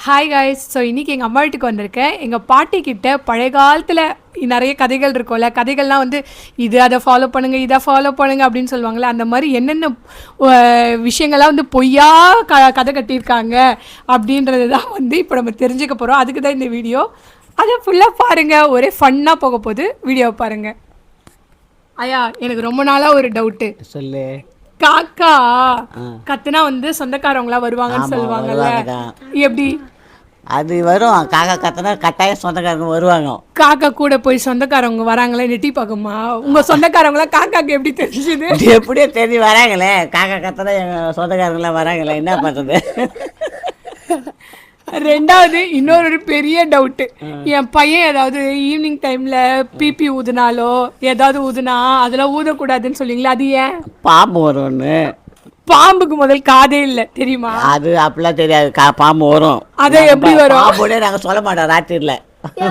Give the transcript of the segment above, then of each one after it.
Hi guys. So இன்றைக்கி எங்கள் அம்மா வீட்டுக்கு வந்திருக்கேன். எங்கள் பாட்டிக்கிட்ட பழைய காலத்தில் நிறைய கதைகள் இருக்கும்ல, கதைகள்லாம் வந்து இது அதை ஃபாலோ பண்ணுங்கள், இதை ஃபாலோ பண்ணுங்கள் அப்படின்னு சொல்லுவாங்கள்ல. அந்த மாதிரி என்னென்ன விஷயங்கள்லாம் வந்து பொய்யா கதை கட்டியிருக்காங்க அப்படின்றது தான் வந்து இப்போ நம்ம தெரிஞ்சுக்க போகிறோம். அதுக்கு தான் இந்த வீடியோ. அதை ஃபுல்லாக பாருங்கள், ஒரே ஃபன்னாக போக போகுது. வீடியோவை பாருங்கள். ஐயா, எனக்கு ரொம்ப நாளாக ஒரு டவுட்டு. சொல்லு. காக்கா கத்துனா வந்து சொந்தக்காரவங்களா வருவாங்கன்னு சொல்லுவாங்கல்ல, எப்படி? அது வரும். காக்கா கத்துனா கட்டாயம் சொந்தக்காரங்க வருவாங்க. காக்கா கூட போய் சொந்தக்காரவங்க வராங்களே நெட்டி பார்க்குமா? உங்க சொந்தக்காரவங்களாம் காக்காக்கு எப்படி தெரிஞ்சுது? எப்படியோ தெரிஞ்சு வராங்களே. காக்கா கத்துனா எங்கள் சொந்தக்காரங்களாம் வராங்களே, என்ன பண்ணுறது? ரெண்டாவது இன்னொரு பெரிய டவுட்டு. என் பையன் ஏதாவது ஈவினிங் டைம்ல பிபி ஊதுனாலோ ஏதாவது ஊதுனா அதெல்லாம் ஊதக்கூடாதுன்னு சொல்லுவீங்களா, அது ஏன்? பாம்பு வரும்னு. பாம்புக்கு முதல் காதே இல்லை தெரியுமா? அது அப்படிலாம் தெரியாது. பாம்பு வரும். அதை எப்படி வரும்? பாம்போட நாங்கள் சொல்ல மாட்டோம். ராத்திரியில்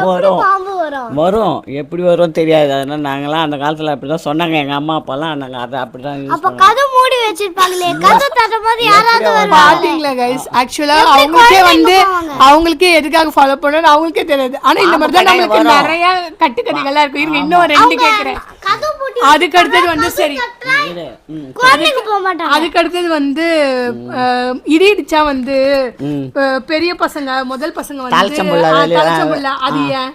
வரும் வரும். எப்படி வரும் தெரியாது. அதனால நாங்களாம் அந்த காலத்தில் அப்படி தான் சொன்னாங்க. எங்கள் அம்மா அப்பாலாம் நாங்கள் அதை அப்படி தான் யூஸ் பண்ணுவோம். பாத்தீங்களா கைஸ்? ஆக்சுவலா அவங்களுக்கே எதுக்காக ஃபாலோ பண்ணணும் அவங்களுக்கே தெரியாது. ஆனா இந்த மாதிரி தான் நம்மளுக்கு நிறைய கட்டுக்கதைகள்லாம் இருக்கும். இருங்க, இன்னும் ரெண்டு கேட்குறேன். அதுக்கு அடுத்தது வந்து சரி, அதுக்கு அடுத்தது வந்து இடி இடிச்சா வந்து பெரிய பசங்க முதல் பசங்க வந்து அது ஏன்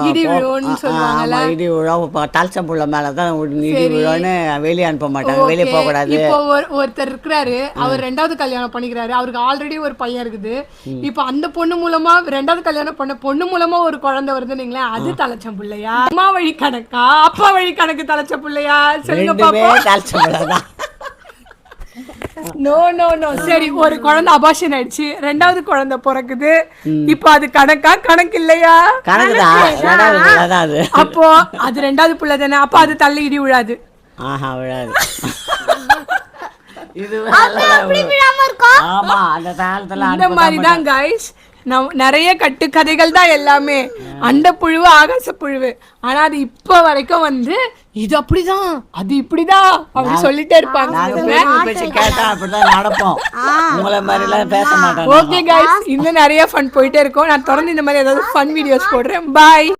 இடி விழுன்னு சொல்லுவாங்கல்ல? இடி விழும். தாழ்ச்சம்புள்ள மேலே தான் இடி விழுன்னு வெளியே அனுப்ப மாட்டாங்க. வெளியே போகக்கூடாது. இப்போ ஒருத்தர் இருக்கிறாரு, அவர் ரெண்டாவது கல்யாணம் பண்ணிக்கிறாரு. அவருக்கு ஆல்ரெடி ஒரு பையன் இருக்குது. இப்போ அந்த பொண்ணு மூலமா ரெண்டாவது கல்யாணம் பண்ண பொண்ணு மூலமா ஒரு குழந்தை வருதுன்னீங்களே, அது தலைச்சம்புள்ளையா? அம்மா வழி கணக்கா அப்பா வழி கணக்கு தலைச்சம்புள்ளையா? சொல்லுங்க பாப்போம். தாழ்ச்சம்புள்ளதான். No no no. சரி, ஒரு குழந்தை அபார்ஷன் ஆயிடுச்சு, ரெண்டாவது குழந்தை பிறக்குது. இப்போ அது கணக்கா கணக்கு இல்லையா? அப்போ அது ரெண்டாவது புள்ள தானே, அப்ப அது தள்ளி இடி விழாது. ஆஹா, விழாது. இது இந்த மாதிரிதான் கைஸ். நிறைய கட்டுக்கதைகள் தான் எல்லாமே. அண்ட புழுவு ஆகாச புழுவு. ஆனா அது இப்ப வரைக்கும் வந்து இது அப்படிதான் அது இப்படிதான் அப்படி சொல்லிட்டே இருப்பாங்க. ஓகே கைஸ், இன்னும் நிறைய ஃபன் போயிட்டே இருக்கும். நான் தொடர்ந்து இந்த மாதிரி ஏதாவது ஃபன் வீடியோஸ் போடுறேன். பாய்.